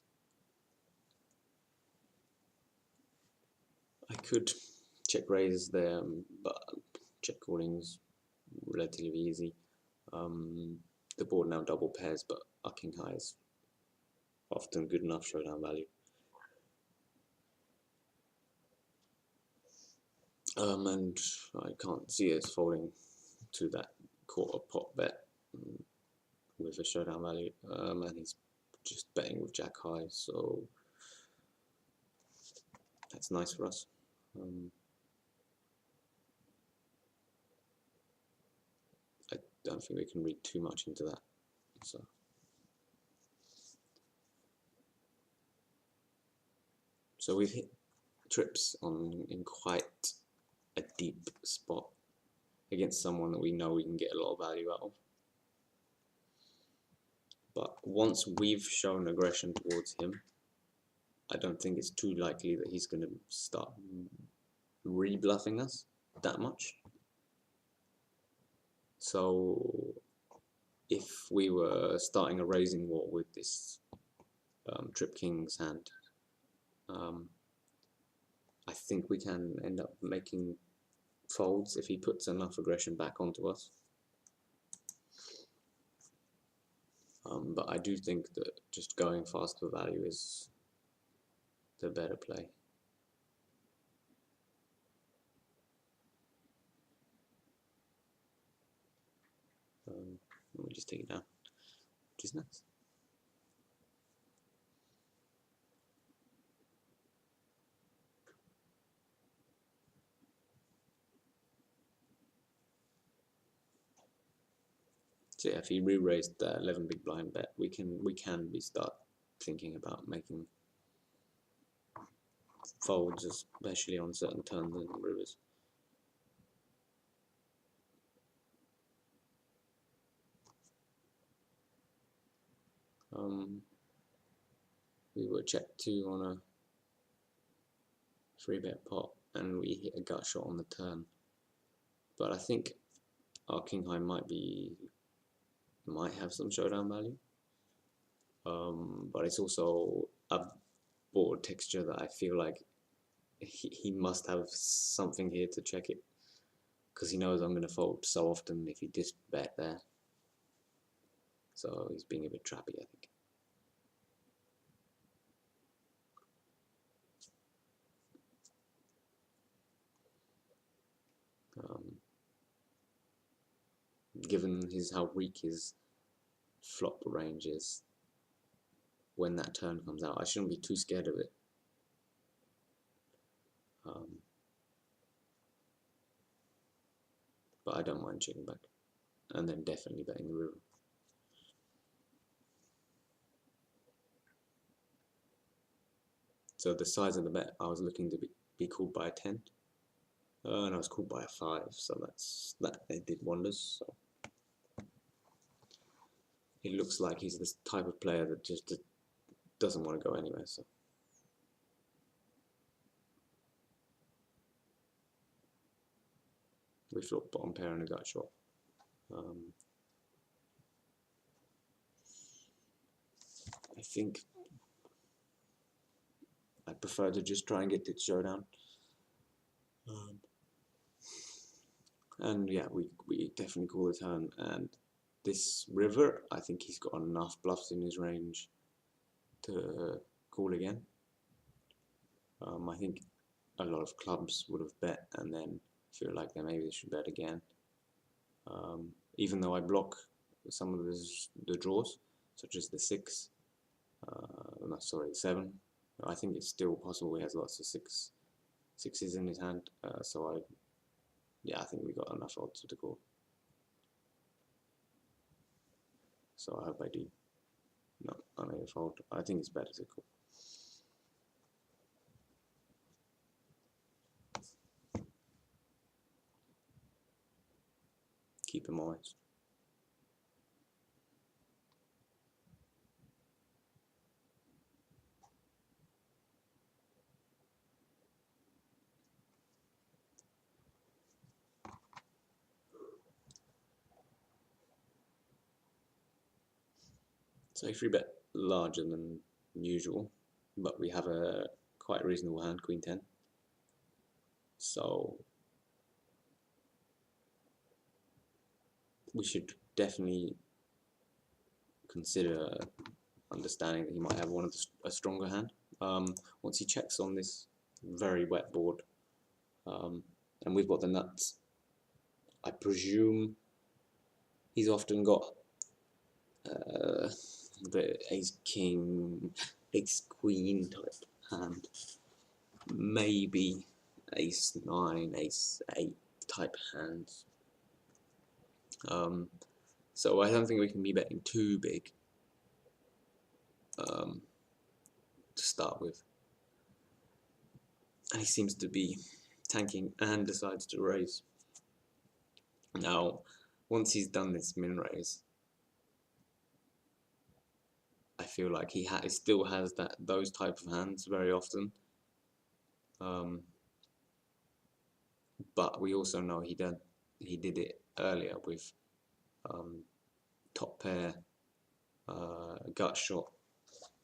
I could check raise there, but check calling's relatively easy. The board now double pairs, but our king high is often good enough showdown value. And I can't see us folding to that quarter pot bet with a showdown value, and he's just betting with jack high, so that's nice for us. I don't think we can read too much into that. So we've hit trips in quite a deep spot against someone that we know we can get a lot of value out of. But once we've shown aggression towards him, I don't think it's too likely that he's going to start re-bluffing us that much. So if we were starting a raising war with this trip king's hand, I think we can end up making folds if he puts enough aggression back onto us. But I do think that just going fast for value is the better play. Let me just take it down, which is nice. So yeah, if he re-raised the 11 big blind bet, we can start thinking about making folds, especially on certain turns and rivers. We were check 2 on a 3-bet pot, and we hit a gut shot on the turn. But I think our king high might have some showdown value. But it's also a board texture that I feel like he must have something here to check it, because he knows I'm going to fold so often if he just bet there. So he's being a bit trappy, I think. Given how weak his flop range is, when that turn comes out, I shouldn't be too scared of it. But I don't mind checking back, and then definitely betting the river. So the size of the bet I was looking to be called by a 10, and I was called by a 5. So that it did wonders. So it looks like he's this type of player that just doesn't want to go anywhere. So we flop bottom pair and a gut shot. I think I prefer to just try and get to the showdown. And yeah, we definitely call the turn. And this river, I think he's got enough bluffs in his range to call again. I think a lot of clubs would have bet and then feel like maybe they should bet again. Even though I block some of the draws, such as the 6, no, sorry, the 7, I think it's still possible he has lots of sixes in his hand. So I think we got enough odds to call. So I hope I do. No, I made a fold. I think it's better to call. Keep him always. So free bet larger than usual, but we have a quite reasonable hand, Queen 10. So we should definitely consider understanding that he might have a stronger hand. Once he checks on this very wet board, and we've got the nuts, I presume he's often got the ace king, ace queen type hand, maybe ace 9, ace 8 type hands. So I don't think we can be betting too big to start with. And he seems to be tanking and decides to raise. Now, once he's done this min raise, I feel like he still has those type of hands very often. But we also know he did it earlier with top pair, gut shot,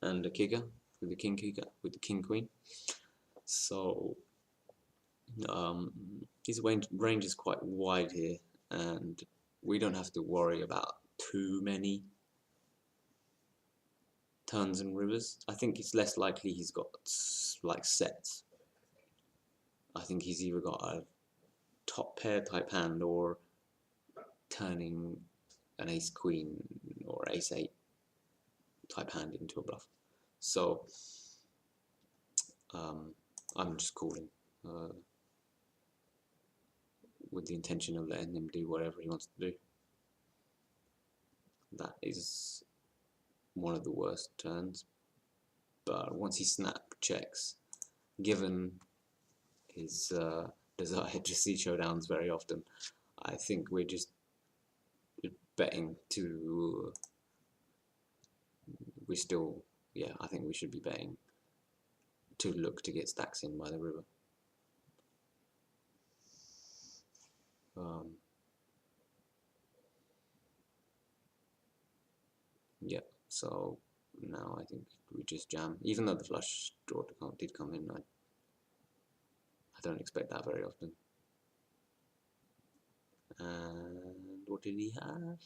and a kicker with the king kicker with the king queen. So his range is quite wide here, and we don't have to worry about too many turns and rivers. I think it's less likely he's got like sets. I think he's either got a top pair type hand or turning an ace queen or ace 8 type hand into a bluff. So I'm just calling with the intention of letting him do whatever he wants to do. That is one of the worst turns, but once he snap checks, given his desire to see showdowns very often, I think we're just betting to. I think we should be betting to look to get stacks in by the river. Yeah, so now I think we just jam, even though the flush draw did come in. I don't expect that very often. And what did he have?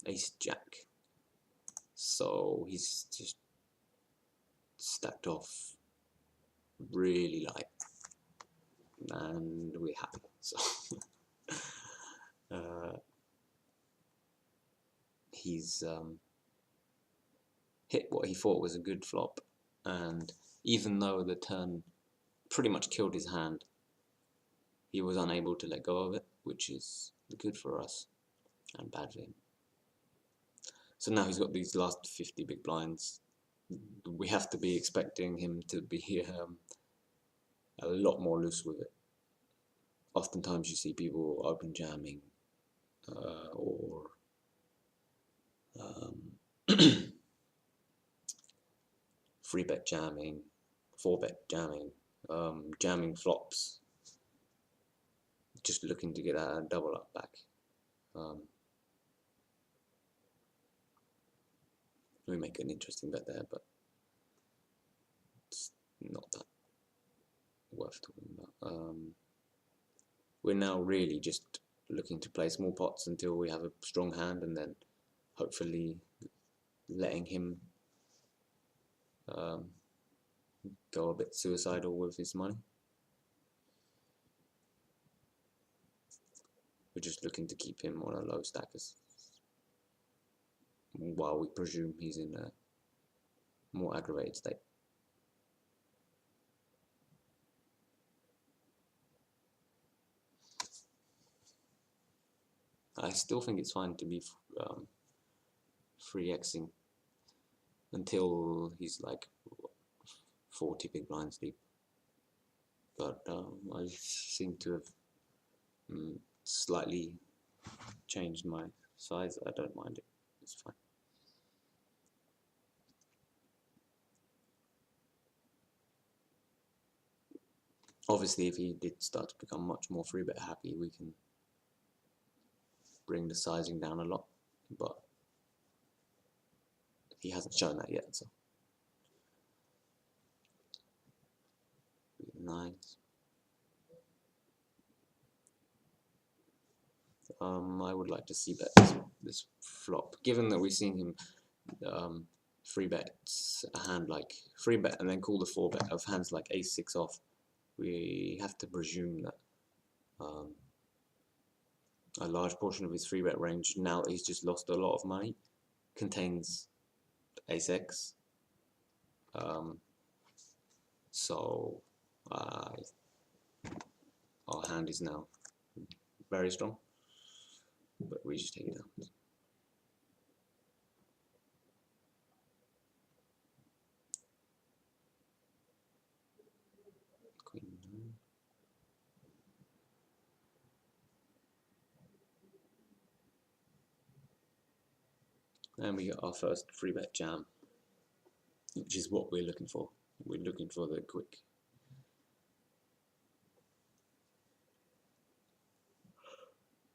Ace jack. So he's just stacked off really light, and we're happy. So he's hit what he thought was a good flop, and even though the turn pretty much killed his hand, he was unable to let go of it, which is good for us and bad for him. So now he's got these last 50 big blinds we have to be expecting him to be a lot more loose with it. Oftentimes you see people open jamming or free bet jamming, 4-bet jamming, jamming flops, just looking to get a double up back. We make an interesting bet there, but it's not that worth talking about. We're now really just looking to play small pots until we have a strong hand, and then hopefully letting him go a bit suicidal with his money. We're just looking to keep him on a low stack while we presume he's in a more aggravated state. I still think it's fine to be free Xing until he's like 40 big blinds deep. But I seem to have slightly changed my size. I don't mind it. It's fine. Obviously, if he did start to become much more free bet happy, we can bring the sizing down a lot, but he hasn't shown that yet, so nice. I would like to see bet this flop, given that we've seen him free bet a hand like free bet and then call the 4-bet of hands like ace-6 off. We have to presume that a large portion of his free bet range, now that he's just lost a lot of money, contains ace-x. So our hand is now very strong, but we just take it down. Queen 9. And we got our first free bet jam, which is what we're looking for. We're looking for the quick.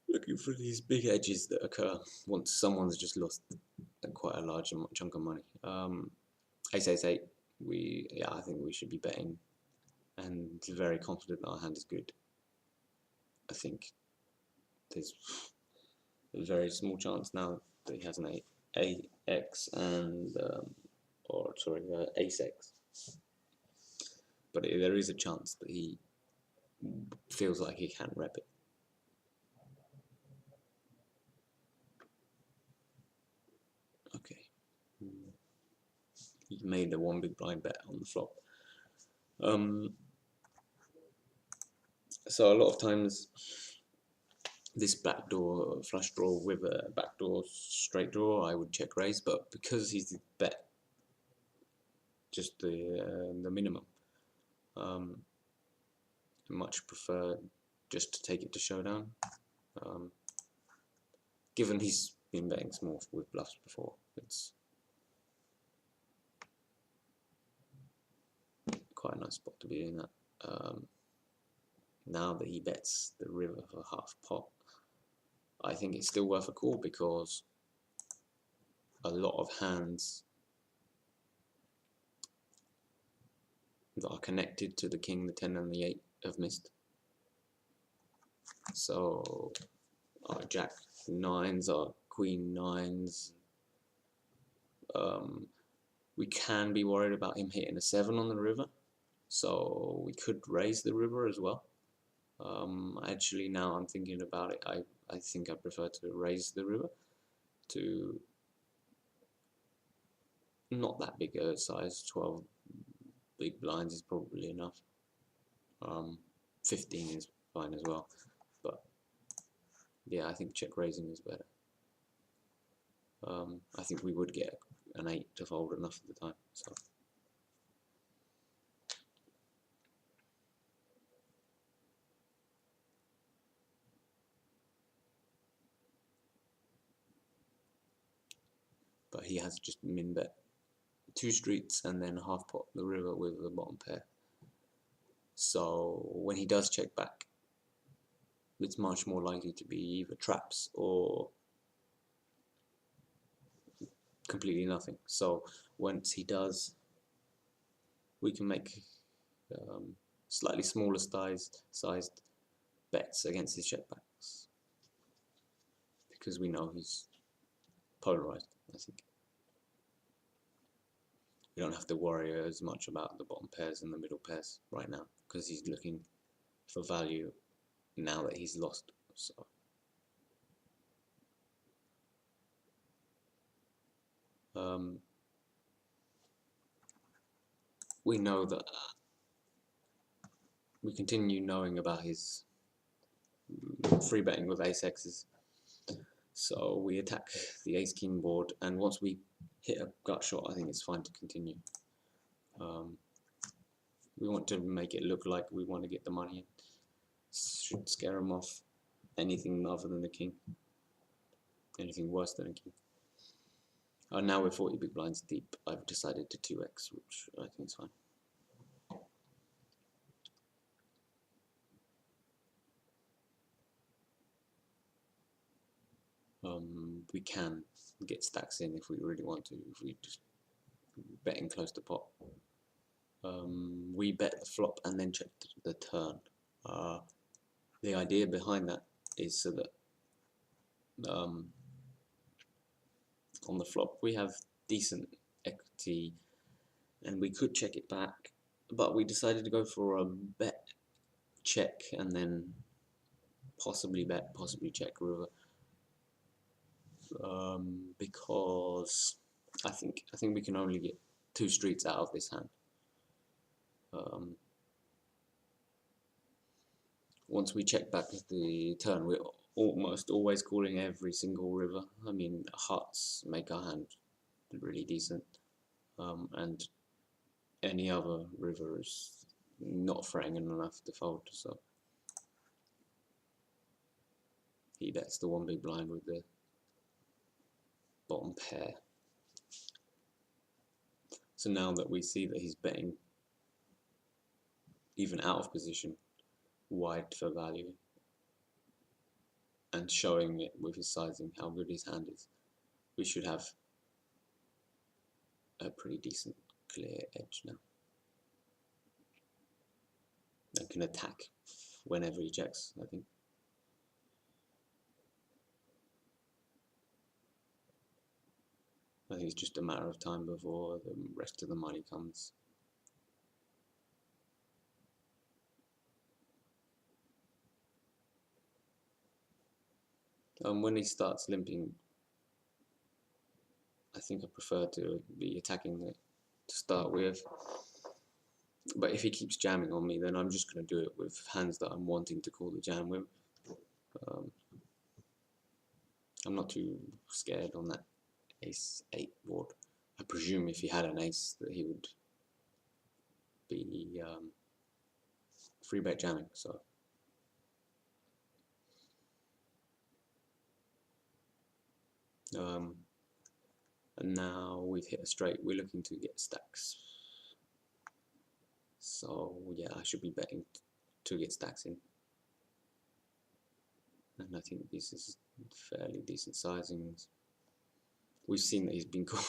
Looking for these big edges that occur once someone's just lost quite a large chunk of money. Ace-8, I think we should be betting, and very confident our hand is good. I think there's a very small chance now that he has an AX and ace-x, but there is a chance that he feels like he can't rep it. Okay, he made a 1 big blind bet on the flop. So a lot of times this backdoor flush draw with a backdoor straight draw, I would check raise, but because he's bet just the minimum, I much prefer just to take it to showdown. Given he's been betting small with bluffs before, it's quite a nice spot to be in at. Now that he bets the river for half pot, I think it's still worth a call because a lot of hands that are connected to the king, the 10 and the 8 have missed. So our jack 9s, our queen 9s, we can be worried about him hitting a 7 on the river, so we could raise the river as well. Actually, now I'm thinking about it, I think I prefer to raise the river to not that big a size. 12 big blinds is probably enough. 15 is fine as well, but yeah, I think check raising is better. I think we would get an 8 to fold enough of the time. So but he has just min bet 2 streets and then half pot the river with the bottom pair. So when he does check back, it's much more likely to be either traps or completely nothing. So once he does, we can make slightly smaller sized bets against his checkbacks because we know he's polarized. I think we don't have to worry as much about the bottom pairs and the middle pairs right now because he's looking for value now that he's lost. So we know that we continue knowing about his free betting with ace x's. So we attack the ace king board, and once we hit a gut shot, I think it's fine to continue. We want to make it look like we want to get the money in. Should scare him off. Anything other than the king. Anything worse than a king. Now we're 40 big blinds deep. I've decided to 2x, which I think is fine. We can get stacks in if we really want to, if we just betting close to pot. We bet the flop and then check the turn. The idea behind that is so that on the flop we have decent equity and we could check it back, but we decided to go for a bet check and then possibly bet, possibly check river, because I think we can only get 2 streets out of this hand. Once we check back the turn, we're almost always calling every single river. I mean, hearts make our hand really decent, and any other river is not fraying enough to fold. So he bets the 1 big blind with the bottom pair. So now that we see that he's betting even out of position wide for value and showing it with his sizing how good his hand is, we should have a pretty decent clear edge now and can attack whenever he checks. I think it's just a matter of time before the rest of the money comes. When he starts limping, I think I prefer to be attacking it to start with. But if he keeps jamming on me, then I'm just going to do it with hands that I'm wanting to call the jam with. I'm not too scared on that ace 8 board. I presume if he had an ace that he would be free bet jamming. So and now we've hit a straight, we're looking to get stacks. So yeah, I should be betting to get stacks in. And I think this is fairly decent sizings. We've seen that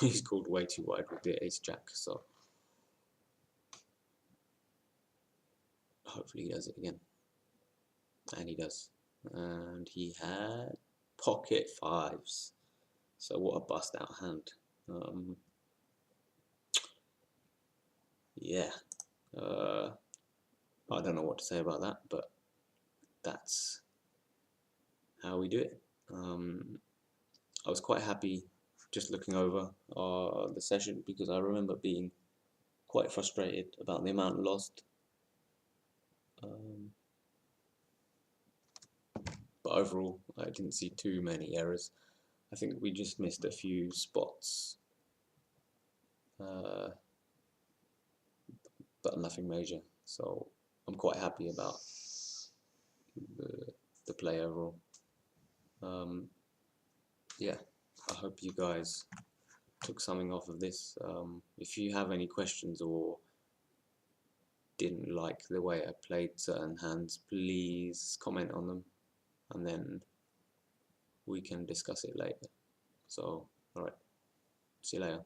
he's called way too wide with the ace jack, so hopefully he does it again. And he does. And he had pocket fives. So what a bust out hand. Yeah. I don't know what to say about that, but that's how we do it. I was quite happy just looking over the session because I remember being quite frustrated about the amount lost. But overall, I didn't see too many errors. I think we just missed a few spots but nothing major. So I'm quite happy about the play overall. Yeah, I hope you guys took something off of this. If you have any questions or didn't like the way I played certain hands, please comment on them, and then we can discuss it later. So, alright, see you later.